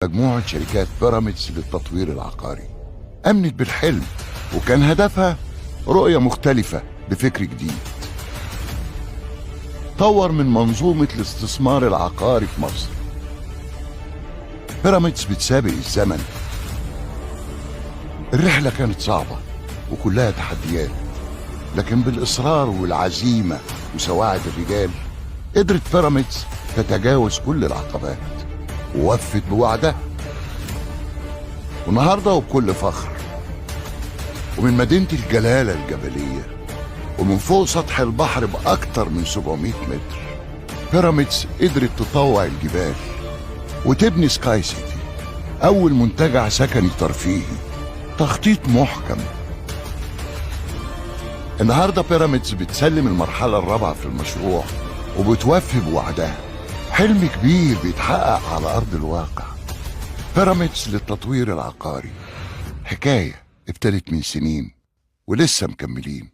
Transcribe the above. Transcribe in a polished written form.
مجموعة شركات بيراميدز للتطوير العقاري أمنت بالحلم، وكان هدفها رؤية مختلفة بفكر جديد. طور من منظومة الاستثمار العقاري في مصر. بيراميدز بتسابق الزمن. الرحلة كانت صعبة وكلها تحديات، لكن بالإصرار والعزيمة وسواعد الرجال قدرت بيراميدز تتجاوز كل العقبات ووفت بوعدها. والنهارده وبكل فخر ومن مدينة الجلالة الجبلية ومن فوق سطح البحر بأكتر من 700 متر، بيراميدز قدرت تطوع الجبال وتبني سكاي سيتي، أول منتجع سكني ترفيهي، تخطيط محكم. النهارده بيراميدز بتسلم المرحلة الرابعة في المشروع وبتوفي بوعدها. حلم كبير بيتحقق على أرض الواقع. بيراميدز للتطوير العقاري، حكاية ابتدت من سنين ولسه مكملين.